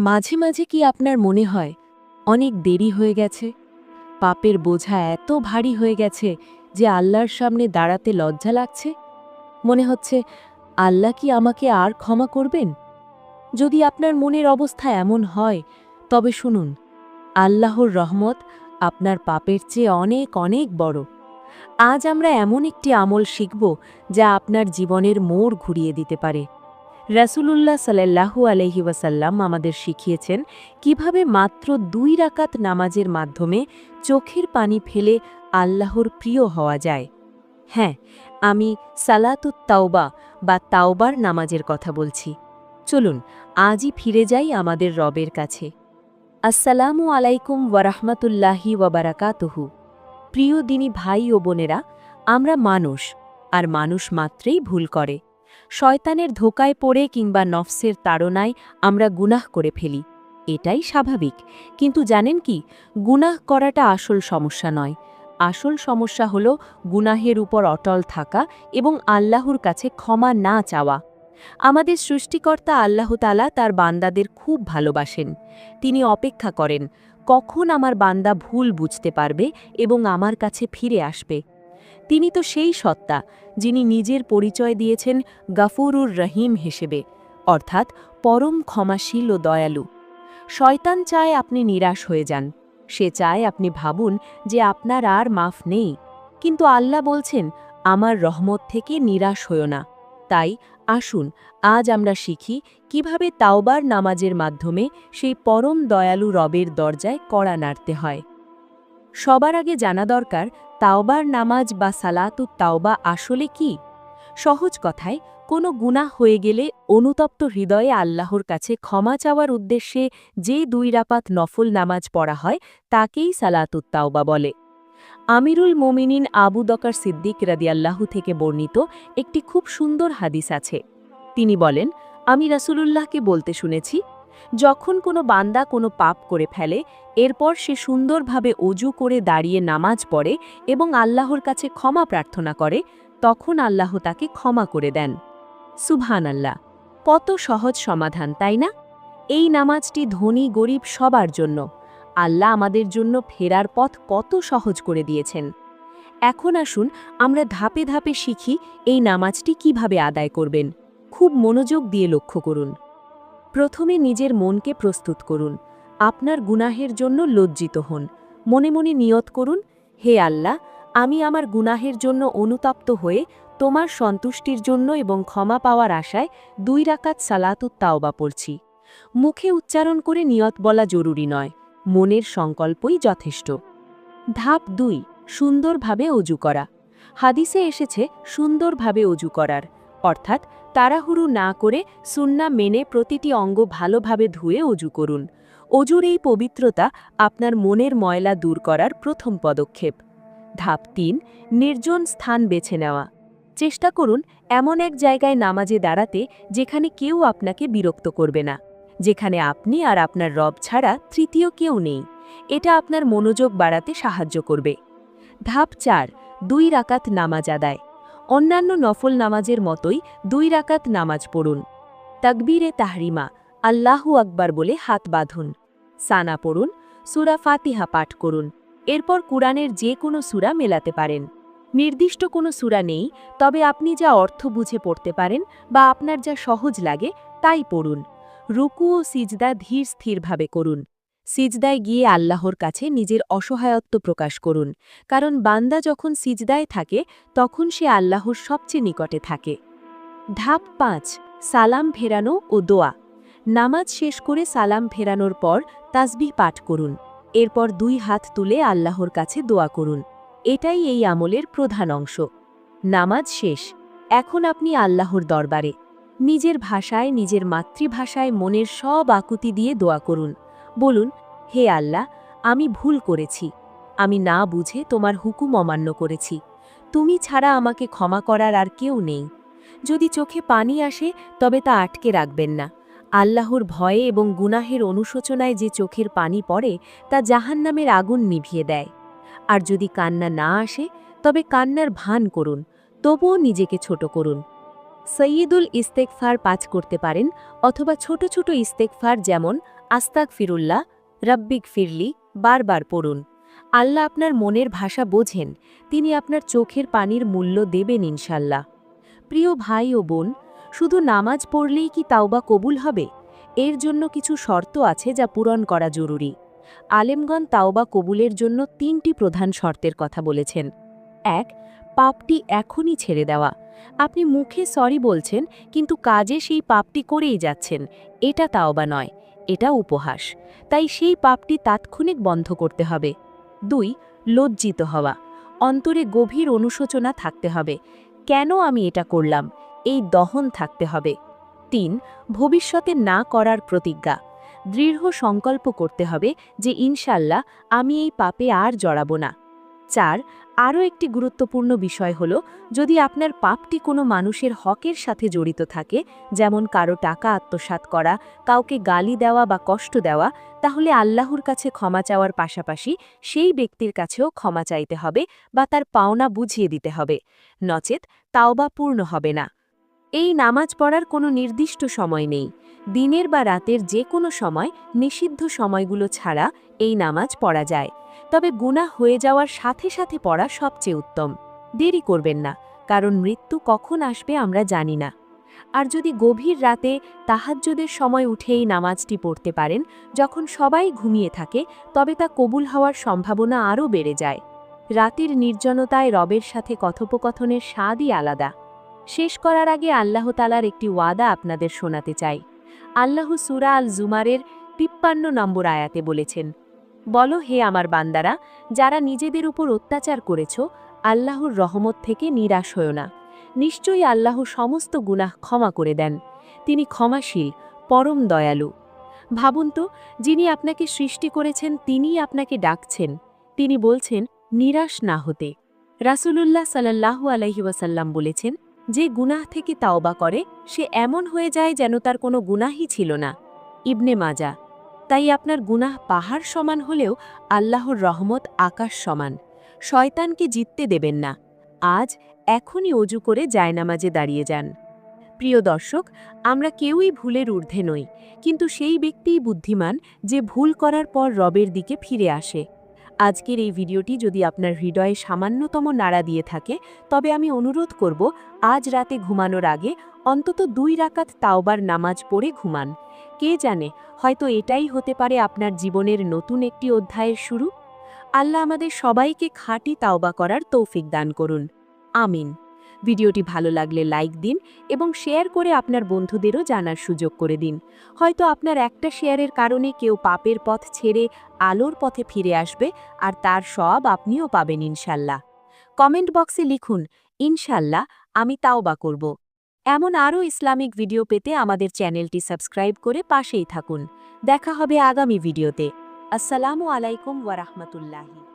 মাঝে মাঝে কি আপনার মনে হয় অনেক দেরি হয়ে গেছে, পাপের বোঝা এত ভারী হয়ে গেছে যে আল্লাহর সামনে দাঁড়াতে লজ্জা লাগছে? মনে হচ্ছে আল্লাহ কি আমাকে আর ক্ষমা করবেন? যদি আপনার মনের অবস্থা এমন হয়, তবে শুনুন, আল্লাহর রহমত আপনার পাপের চেয়ে অনেক অনেক বড়। আজ আমরা এমন একটি আমল শিখব যা আপনার জীবনের মোড় ঘুরিয়ে দিতে পারে। রাসূলুল্লাহ সাল্লাল্লাহু আলাইহি ওয়াসাল্লাম আমাদের শিখিয়েছেন কিভাবে মাত্র 2 রাকাত নামাজের মাধ্যমে চোখের পানি ফেলে আল্লাহর প্রিয় হওয়া যায়। হ্যাঁ, আমি সালাতুত তাওবা বা তাওবার নামাজের কথা বলছি। চলুন আজই ফিরে যাই আমাদের রবের কাছে। আসসালামু আলাইকুম ওয়ারাহমাতুল্লাহি ওয়াবারাকাতুহু। প্রিয় দিনী ভাই ও বোনেরা, আমরা মানুষ, আর মানুষ মাত্রেই ভুল করে। শয়তানের ধোকায় পড়ে কিংবা নফসের তাড়নায় আমরা গুনাহ করে ফেলি, এটাই স্বাভাবিক। কিন্তু জানেন কি, গুনাহ করাটা আসল সমস্যা নয়। আসল সমস্যা হলো গুনাহের উপর অটল থাকা এবং আল্লাহর কাছে ক্ষমা না চাওয়া। আমাদের সৃষ্টিকর্তা আল্লাহ তাআলা তার বান্দাদের খুব ভালোবাসেন। তিনি অপেক্ষা করেন কখন আমার বান্দা ভুল বুঝতে পারবে এবং আমার কাছে ফিরে আসবে। তিনি তো সেই সত্তা যিনি নিজের পরিচয় দিয়েছেন গাফুরুর রহিম হিসেবে, অর্থাৎ পরম ক্ষমাশীল ও দয়ালু। শয়তান চায় আপনি নিরাশ হয়ে যান। সে চায় আপনি ভাবুন যে আপনার আর মাফ নেই। কিন্তু আল্লাহ বলছেন, আমার রহমত থেকে নিরাশ হয়ো না। তাই আসুন আজ আমরা শিখি কিভাবে তাওবার নামাজের মাধ্যমে সেই পরম দয়ালু রবের দরজায় কড়া নাড়তে হয়। সবার আগে জানা দরকার, তাওবার নামাজ বা সালাতুত তাওবা আসলে কি। সহজ কথায়, কোনো গুনাহ হয়ে গেলে অনুতপ্ত হৃদয়ে আল্লাহর কাছে ক্ষমা চাওয়ার উদ্দেশ্যে যে 2 রাকাত নফল নামাজ পড়া হয় তাকেই সালাতুত তাওবা বলে। আমিরুল মোমিনিন আবু বকর সিদ্দিক রাদিয়াল্লাহু থেকে বর্ণিত একটি খুব সুন্দর হাদিস আছে। তিনি বলেন, আমি রাসূলুল্লাহকে বলতে শুনেছি, যখন কোনো বান্দা কোনো পাপ করে ফেলে, এরপর সে সুন্দরভাবে অজু করে দাঁড়িয়ে নামাজ পড়ে এবং আল্লাহর কাছে ক্ষমা প্রার্থনা করে, তখন আল্লাহ তাকে ক্ষমা করে দেন। সুবহানাল্লাহ! কত সহজ সমাধান, তাই না? এই নামাজটি ধনী গরিব সবার জন্য। আল্লাহ আমাদের জন্য ফেরার পথ কত সহজ করে দিয়েছেন। এখন আসুন আমরা ধাপে ধাপে শিখি এই নামাজটি কিভাবে আদায় করবেন। খুব মনোযোগ দিয়ে লক্ষ্য করুন। প্রথমে নিজের মনকে প্রস্তুত করুন। আপনার গুনাহের জন্য লজ্জিত হন। মনে মনে নিয়ত করুন, হে আল্লাহ, আমি আমার গুনাহের জন্য অনুতপ্ত হয়ে তোমার সন্তুষ্টির জন্য এবং ক্ষমা পাওয়ার আশায় 2 রাকাত সালাতুত তাওবা পড়ছি। মুখে উচ্চারণ করে নিয়ত বলা জরুরি নয়, মনের সংকল্পই যথেষ্ট। ধাপ 2, সুন্দরভাবে অজু করা। হাদিসে এসেছে সুন্দরভাবে অজু করার, অর্থাৎ তাড়াহুড়ো না করে সুন্নাহ মেনে প্রতিটি অঙ্গ ভালোভাবে ধুয়ে অজু করুন। অজুর এই পবিত্রতা আপনার মনের ময়লা দূর করার প্রথম পদক্ষেপ। ধাপ 3, নির্জন স্থান বেছে নেওয়া। চেষ্টা করুন এমন এক জায়গায় নামাজে দাঁড়াতে যেখানে কেউ আপনাকে বিরক্ত করবে না, যেখানে আপনি আর আপনার রব ছাড়া তৃতীয় কেউ নেই। এটা আপনার মনোযোগ বাড়াতে সাহায্য করবে। ধাপ 4, 2 রাকাত নামাজ আদায়। অন্যান্য নফল নামাজের মতোই 2 রাকাত নামাজ পড়ুন। তাকবীরে তাহরিমা, আল্লাহু আকবার বলে হাত বাঁধুন। সানা পড়ুন, সূরা ফাতিহা পাঠ করুন। এরপর কুরআনের যে কোনো সূরা মেলাতে পারেন। নির্দিষ্ট কোনো সূরা নেই, তবে আপনি যা অর্থ বুঝে পড়তে পারেন বা আপনার যা সহজ লাগে তাই পড়ুন। রুকু ও সিজদা ধীর স্থিরভাবে করুন। সিজদায় গিয়ে আল্লাহর কাছে নিজের অসহায়ত্ব প্রকাশ করুন, কারণ বান্দা যখন সিজদায় থাকে তখন সে আল্লাহর সবচেয়ে নিকটে থাকে। ধাপ 5, সালাম ফেরানো ও দোয়া। নামাজ শেষ করে সালাম ফেরানোর পর তাসবিহ পাঠ করুন। এরপর 2 হাত তুলে আল্লাহর কাছে দোয়া করুন। এটাই এই আমলের প্রধান অংশ। নামাজ শেষ, এখন আপনি আল্লাহর দরবারে। নিজের ভাষায়, নিজের মাতৃভাষায় মনের সব আকুতি দিয়ে দোয়া করুন। বলুন, হে আল্লাহ, আমি ভুল করেছি। আমি না বুঝে তোমার হুকুম অমান্য করেছি। তুমি ছাড়া আমাকে ক্ষমা করার আর কেউ নেই। যদি চোখে পানি আসে তবে তা আটকে রাখবেন না। আল্লাহর ভয়ে এবং গুনাহের অনুশোচনায় যে চোখের পানি পড়ে তা জাহান্নামের আগুন নিভিয়ে দেয়। আর যদি কান্না না আসে তবে কান্নার ভান করুন, তবুও নিজেকে ছোট করুন। সৈয়দুল ইস্তেগফার 5 করতে পারেন, অথবা ছোট ছোট ইস্তেগফার যেমন আস্তাক ফিরুল্লাহ, রব্বিক ফিরলি বারবার পড়ুন। আল্লাহ আপনার মনের ভাষা বোঝেন, তিনি আপনার চোখের পানির মূল্য দেবেন ইনশাল্লাহ। প্রিয় ভাই ও বোন, শুধু নামাজ পড়লেই কি তাওবা কবুল হবে? এর জন্য কিছু শর্ত আছে যা পূরণ করা জরুরি। আলেমগণ তাওবা কবুলের জন্য ৩টি প্রধান শর্তের কথা বলেছেন। ১. পাপটি এখনই ছেড়ে দেওয়া। আপনি মুখে সরি বলছেন, কিন্তু কাজে সেই পাপটি করেই যাচ্ছেন। এটা তাওবা নয়, এটা উপহাস। তাই সেই পাপটি তাৎক্ষণিক বন্ধ করতে হবে। ২. লজ্জিত হওয়া। অন্তরে গভীর অনুশোচনা থাকতে হবে। কেন আমি এটা করলাম, এই দহন থাকতে হবে। ৩. ভবিষ্যতে না করার প্রতিজ্ঞা। দৃঢ় সংকল্প করতে হবে যে ইনশাল্লাহ আমি এই পাপে আর জড়াবো না। ৪. আরও একটি গুরুত্বপূর্ণ বিষয় হল, যদি আপনার পাপটি কোনো মানুষের হকের সাথে জড়িত থাকে, যেমন কারো টাকা আত্মসাৎ করা, কাউকে গালি দেওয়া বা কষ্ট দেওয়া, তাহলে আল্লাহর কাছে ক্ষমা চাওয়ার পাশাপাশি সেই ব্যক্তির কাছেও ক্ষমা চাইতে হবে বা তার পাওনা বুঝিয়ে দিতে হবে। নচেত তাওবা পূর্ণ হবে না। এই নামাজ পড়ার কোনো নির্দিষ্ট সময় নেই। দিনের বা রাতের যে কোনো সময়, নিষিদ্ধ সময়গুলো ছাড়া এই নামাজ পড়া যায়। তবে গুনাহ হয়ে যাওয়ার সাথে সাথে পড়া সবচেয়ে উত্তম। দেরি করবেন না, কারণ মৃত্যু কখন আসবে আমরা জানি না। আর যদি গভীর রাতে তাহাজ্জুদের সময় উঠে এই নামাজটি পড়তে পারেন, যখন সবাই ঘুমিয়ে থাকে, তবে তা কবুল হওয়ার সম্ভাবনা আরও বেড়ে যায়। রাতের নির্জনতায় রবের সাথে কথোপকথনের স্বাদই আলাদা। শেষ করার আগে আল্লাহ তাআলার একটি ওয়াদা আপনাদের শোনাতে চাই। আল্লাহ সূরা আল জুমারের ৫৩ নম্বর আয়াতে বলেছেন, বলো হে আমার বান্দারা, যারা নিজেদের উপর অত্যাচার করেছ, আল্লাহর রহমত থেকে নিরাশ হও না। নিশ্চয়ই আল্লাহ সমস্ত গুনাহ ক্ষমা করে দেন। তিনি ক্ষমাশীল, পরম দয়ালু। ভাবুন তো, যিনি আপনাকে সৃষ্টি করেছেন তিনিই আপনাকে ডাকছেন। তিনি বলছেন নিরাশ না হতে। রাসূলুল্লাহ সাল্লাল্লাহু আলাইহি ওয়াসাল্লাম বলেছেন, যে গুনাহ থেকে তাওবা করে সে এমন হয়ে যায় যেন তার কোনো গুনাহই ছিল না। ইবনে মাজাহ। তাই আপনার গুনাহ পাহাড় সমান হলেও আল্লাহর রহমত আকাশ সমান। শয়তানকে জিততে দেবেন না। আজ এখনই অজু করে জায়নামাজে দাঁড়িয়ে যান। প্রিয় দর্শক, আমরা কেউই ভুলের ঊর্ধ্বে নই, কিন্তু সেই ব্যক্তিই বুদ্ধিমান যে ভুল করার পর রবের দিকে ফিরে আসে। আজকের এই ভিডিওটি যদি আপনার হৃদয়ে সামান্যতম নাড়া দিয়ে থাকে, তবে আমি অনুরোধ করব, আজ রাতে ঘুমানোর আগে অন্তত ২ রাকাত তাওবার নামাজ পড়ে ঘুমান। কে জানে, হয়তো এটাই হতে পারে আপনার জীবনের নতুন একটি অধ্যায়ের শুরু। আল্লাহ আমাদের সবাইকে খাঁটি তাওবা করার তৌফিক দান করুন। আমিন। ভিডিওটি ভালো লাগলে লাইক দিন এবং শেয়ার করে আপনার বন্ধুদেরও জানার সুযোগ করে দিন। হয়তো আপনার একটা শেয়ারের কারণে কেউ পাপের পথ ছেড়ে আলোর পথে ফিরে আসবে, আর তার সওয়াব আপনিও পাবেন ইনশাল্লাহ। কমেন্ট বক্সে লিখুন, ইনশাল্লাহ আমি তাওবা করব। এমন আরও ইসলামিক ভিডিও পেতে আমাদের চ্যানেলটি সাবস্ক্রাইব করে পাশেই থাকুন। দেখা হবে আগামী ভিডিওতে। আসসালামু আলাইকুম ওয়া রাহমাতুল্লাহি।